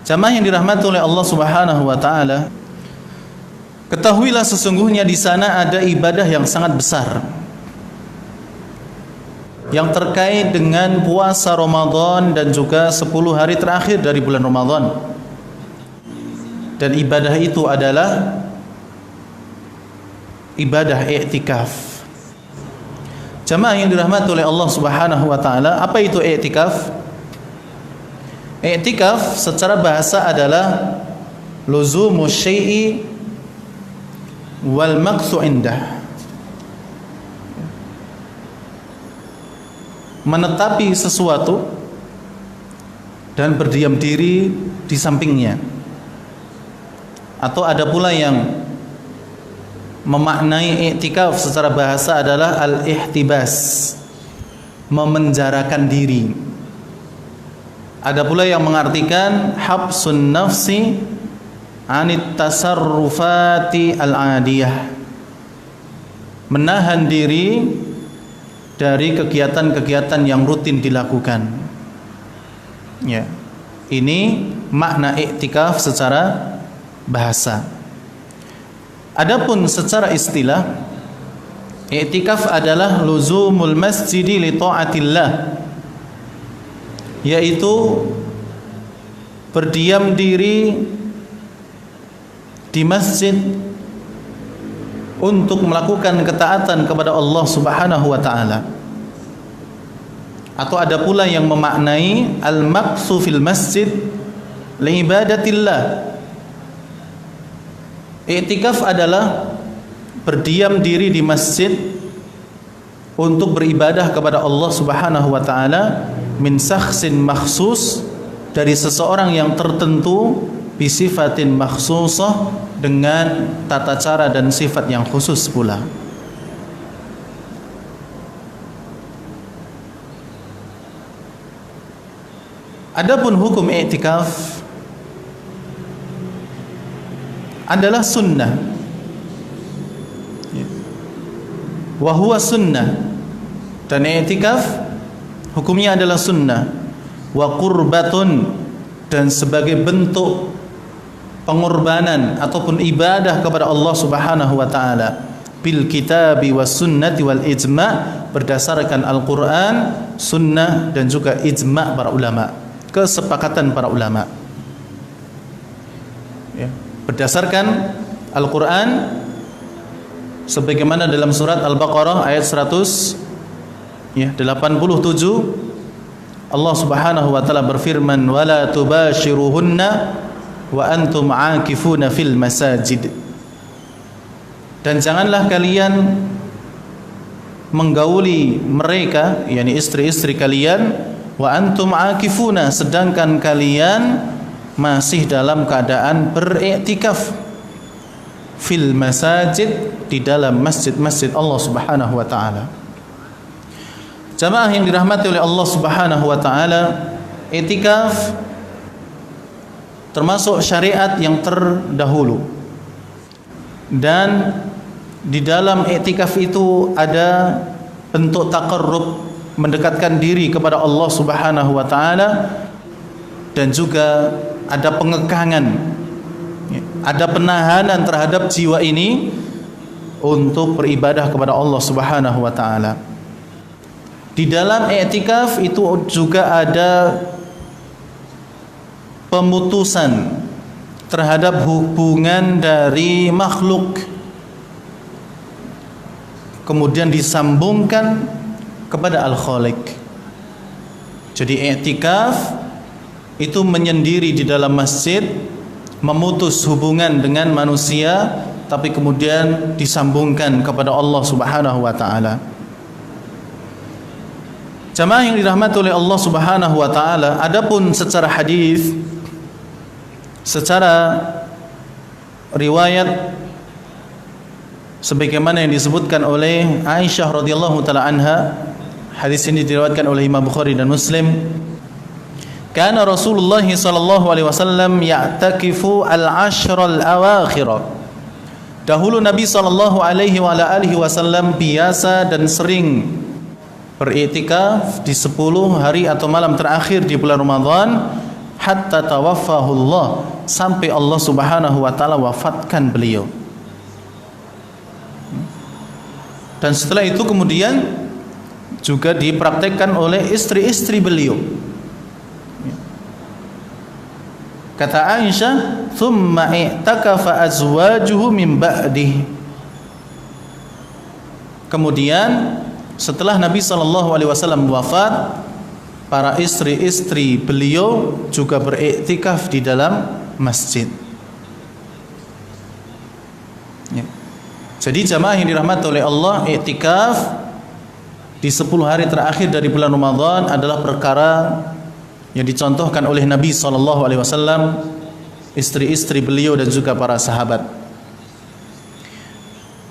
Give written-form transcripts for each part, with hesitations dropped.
Jamaah yang dirahmati oleh Allah Subhanahu wa taala, ketahuilah sesungguhnya di sana ada ibadah yang sangat besar yang terkait dengan puasa Ramadan dan juga 10 hari terakhir dari bulan Ramadan. Dan ibadah itu adalah ibadah i'tikaf. Jamaah yang dirahmati oleh Allah Subhanahu wa taala, apa itu i'tikaf? I'tikaf secara bahasa adalah luzumu syai'i wal maqsu indah, menetapi sesuatu dan berdiam diri di sampingnya. Atau ada pula yang memaknai i'tikaf secara bahasa adalah al-ihtibas, memenjarakan diri. Ada pula yang mengartikan habsun nafsi anit tasarrufati al-adiyah, menahan diri dari kegiatan-kegiatan yang rutin dilakukan. Ya, ini makna i'tikaf secara bahasa. Adapun secara istilah, i'tikaf adalah luzumul masjidi li ta'atillah, yaitu berdiam diri di masjid untuk melakukan ketaatan kepada Allah Subhanahu wa taala. Atau ada pula yang memaknai al-maqsu fil masjid li ibadatillah. I'tikaf adalah berdiam diri di masjid untuk beribadah kepada Allah Subhanahu wa taala min syakhsin makhsus, dari seseorang yang tertentu, bisifatin makhsusah, dengan tata cara dan sifat yang khusus pula. Adapun hukum i'tikaf adalah sunnah, wa huwa sunnah, dan i'tikaf hukumnya adalah sunnah, wa qurbatun, dan sebagai bentuk pengorbanan ataupun ibadah kepada Allah Subhanahu wa taala, bil kitabi was sunnati wal ijma', berdasarkan Al-Qur'an, sunnah, dan juga ijma' para ulama, kesepakatan para ulama. Ya, berdasarkan Al-Qur'an sebagaimana dalam surat Al-Baqarah ayat 187, Allah Subhanahu wa taala berfirman, wala tubashiruhunna wa antum aakifuna fil masajid, dan janganlah kalian menggauli mereka, yakni istri-istri kalian, wa antum aakifuna, sedangkan kalian masih dalam keadaan beriktikaf, fil masajid, di dalam masjid-masjid Allah Subhanahu wa taala. Jamaah yang dirahmati oleh Allah Subhanahu wa taala, i'tikaf termasuk syariat yang terdahulu, dan di dalam i'tikaf itu ada bentuk taqarrub, mendekatkan diri kepada Allah Subhanahu wa taala, dan juga ada pengekangan, ada penahanan terhadap jiwa ini untuk beribadah kepada Allah Subhanahu wa taala. Di dalam i'tikaf itu juga ada pemutusan terhadap hubungan dari makhluk, kemudian disambungkan kepada Al-Khaliq. Jadi i'tikaf itu menyendiri di dalam masjid, memutus hubungan dengan manusia, tapi kemudian disambungkan kepada Allah Subhanahu wa taala. Jamaah yang dirahmati oleh Allah Subhanahu wa taala, adapun secara hadis, secara riwayat sebagaimana yang disebutkan oleh Aisyah radhiyallahu taala anha, hadis ini diriwayatkan oleh Imam Bukhari dan Muslim. Kana Rasulullah sallallahu alaihi wasallam ya'takifu al-ashr al-awakhir. Dahulu Nabi sallallahu alaihi wasallam biasa dan sering beriktikaf di 10 hari atau malam terakhir di bulan Ramadan, hatta tawaffahullah, sampai Allah Subhanahu wa taala wafatkan beliau. Dan setelah itu kemudian juga dipraktekkan oleh istri-istri beliau. Kata Aisyah, "Tsumma i'takafa azwajuhu min ba'dih." Kemudian setelah Nabi SAW wafat, para istri-istri beliau juga beriktikaf di dalam masjid. Ya. Jadi jamaah yang dirahmati oleh Allah, iktikaf di 10 hari terakhir dari bulan Ramadan adalah perkara yang dicontohkan oleh Nabi SAW, istri-istri beliau dan juga para sahabat.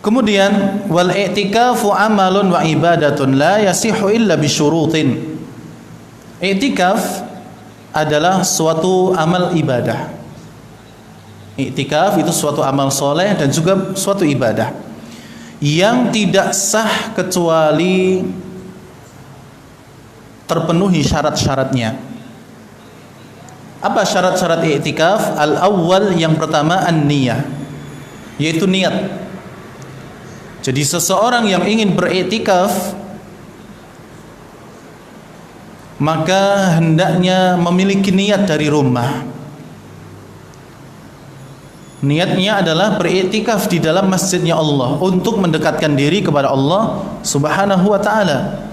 Kemudian wal i'tikafu amalun wa ibadatun la yasihu illa bisyurutin. I'tikaf adalah suatu amal ibadah. I'tikaf itu suatu amal soleh dan juga suatu ibadah yang tidak sah kecuali terpenuhi syarat-syaratnya. Apa syarat-syarat i'tikaf? Al-awwal, yang pertama, an-niyah, yaitu niat. Jadi seseorang yang ingin beriktikaf maka hendaknya memiliki niat dari rumah. Niatnya adalah beriktikaf di dalam masjidnya Allah untuk mendekatkan diri kepada Allah Subhanahu wa taala.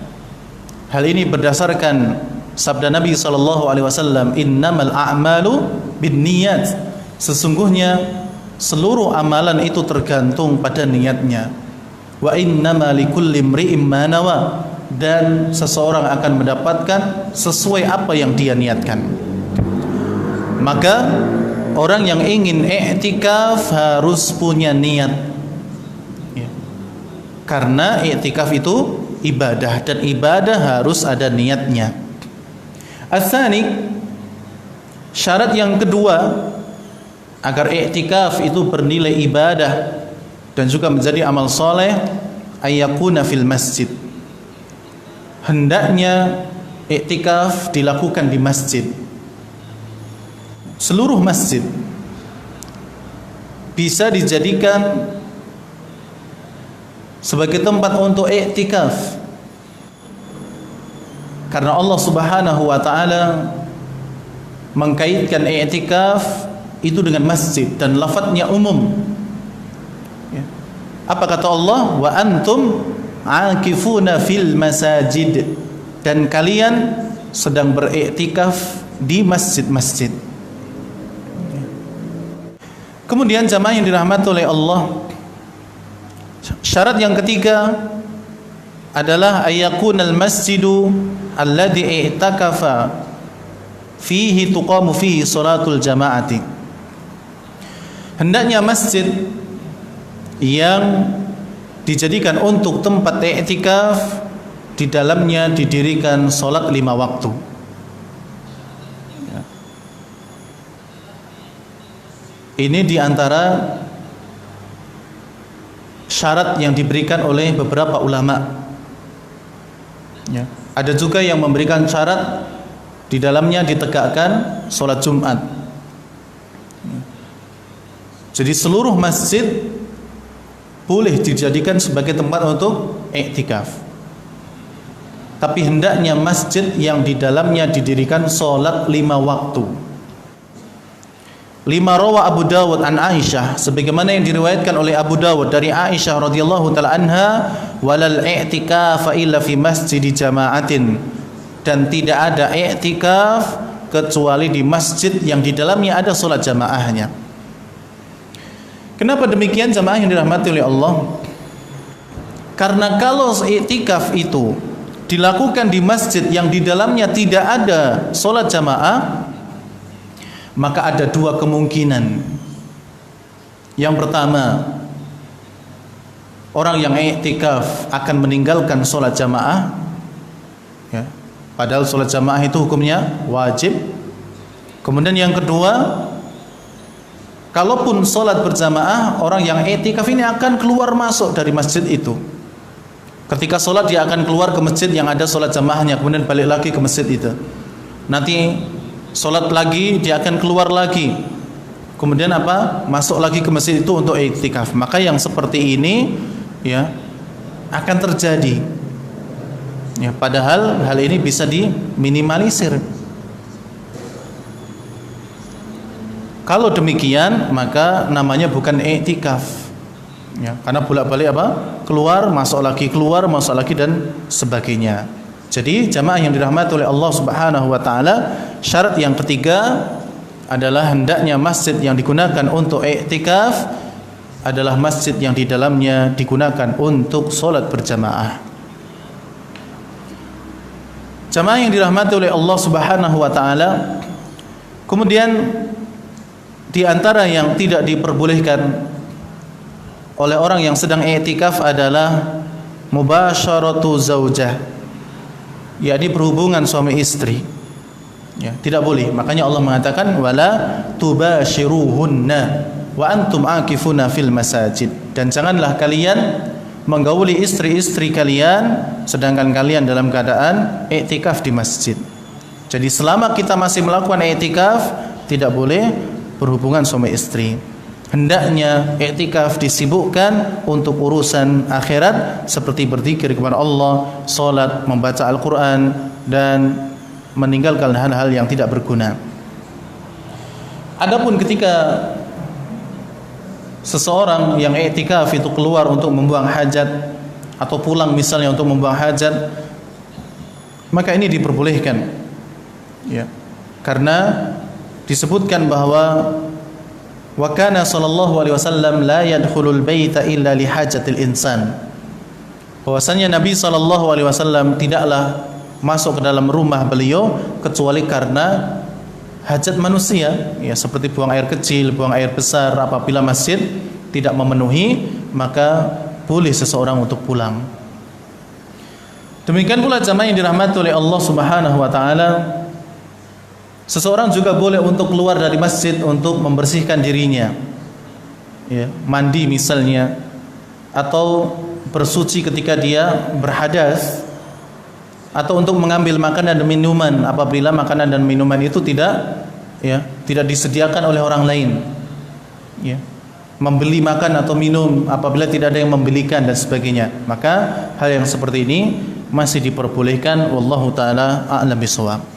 Hal ini berdasarkan sabda Nabi SAW, "Innamal a'malu binniyat." Sesungguhnya seluruh amalan itu tergantung pada niatnya. Wa innama likulli imri'in ma nawa, dan seseorang akan mendapatkan sesuai apa yang dia niatkan. Maka orang yang ingin i'tikaf harus punya niat, ya. Karena i'tikaf itu ibadah, dan ibadah harus ada niatnya. Ats-tsani, syarat yang kedua agar i'tikaf itu bernilai ibadah dan juga menjadi amal soleh, ayyakuna fil masjid. Hendaknya i'tikaf dilakukan di masjid. Seluruh masjid bisa dijadikan sebagai tempat untuk i'tikaf, karena Allah Subhanahu wa taala mengkaitkan i'tikaf itu dengan masjid dan lafadznya umum. Apa kata Allah? Wa antum aakifuna fil masajid, dan kalian sedang beriktikaf di masjid-masjid. Kemudian jamaah yang dirahmati oleh Allah, syarat yang ketiga adalah ayyakunal masjidu alladhi i'takafa fihi tuqamu fihi salatul jamaati. Hendaknya masjid yang dijadikan untuk tempat i'tikaf, di dalamnya didirikan salat 5 waktu. Ya. Ini diantara syarat yang diberikan oleh beberapa ulama. Ya. Ada juga yang memberikan syarat di dalamnya ditegakkan salat Jumat. Ya. Jadi seluruh masjid boleh dijadikan sebagai tempat untuk i'tikaf, tapi hendaknya masjid yang di dalamnya didirikan salat 5 waktu. Lima rawa Abu Dawud an Aisyah, sebagaimana yang diriwayatkan oleh Abu Dawud dari Aisyah radhiyallahu taala anha, walal i'tikaf illa fi masjid jama'atin, dan tidak ada i'tikaf kecuali di masjid yang di dalamnya ada salat jamaahnya. Kenapa demikian jamaah yang dirahmati oleh Allah? Karena kalau i'tikaf itu dilakukan di masjid yang di dalamnya tidak ada salat jamaah, maka ada 2 kemungkinan. Yang pertama, orang yang i'tikaf akan meninggalkan salat jamaah, ya, padahal salat jamaah itu hukumnya wajib. Kemudian yang kedua, kalaupun salat berjamaah, orang yang i'tikaf ini akan keluar masuk dari masjid itu. Ketika salat dia akan keluar ke masjid yang ada salat jamaahnya, kemudian balik lagi ke masjid itu. Nanti Salat lagi, dia akan keluar lagi. Kemudian masuk lagi ke masjid itu untuk i'tikaf. Maka yang seperti ini ya akan terjadi. Ya, padahal hal ini bisa diminimalisir. Kalau demikian maka namanya bukan i'tikaf. Ya, karena bolak-balik keluar, masuk lagi dan sebagainya. Jadi jamaah yang dirahmati oleh Allah Subhanahu wa taala, syarat yang ketiga adalah hendaknya masjid yang digunakan untuk i'tikaf adalah masjid yang di dalamnya digunakan untuk salat berjamaah. Jamaah yang dirahmati oleh Allah Subhanahu wa taala, kemudian di antara yang tidak diperbolehkan oleh orang yang sedang i'tikaf adalah mubasyaratu zaujah, yakni berhubungan suami istri. Ya, tidak boleh. Makanya Allah mengatakan wala tubashiruhunna wa antum akifuna fil masajid. Dan janganlah kalian menggauli istri-istri kalian sedangkan kalian dalam keadaan i'tikaf di masjid. Jadi selama kita masih melakukan i'tikaf tidak boleh berhubungan suami istri. Hendaknya i'tikaf disibukkan untuk urusan akhirat seperti berzikir kepada Allah, salat, membaca Al-Qur'an dan meninggalkan hal-hal yang tidak berguna. Adapun ketika seseorang yang i'tikaf itu keluar untuk membuang hajat atau pulang misalnya untuk membuang hajat, maka ini diperbolehkan. Ya. Karena disebutkan bahwa wa kana sallallahu alaihi wasallam la yadkhulul baita illa li hajatil insan. Bahwasanya Nabi sallallahu alaihi wasallam tidaklah masuk ke dalam rumah beliau kecuali karena hajat manusia, ya, seperti buang air kecil, buang air besar. Apabila masjid tidak memenuhi, maka boleh seseorang untuk pulang. Demikian pula jamaah yang dirahmati oleh Allah Subhanahu wa taala, seseorang juga boleh untuk keluar dari masjid untuk membersihkan dirinya, ya, mandi misalnya, atau bersuci ketika dia berhadas, atau untuk mengambil makanan dan minuman apabila makanan dan minuman itu tidak disediakan oleh orang lain, ya, membeli makan atau minum apabila tidak ada yang membelikan dan sebagainya. Maka hal yang seperti ini masih diperbolehkan. Wallahu taala a'lam bishawab.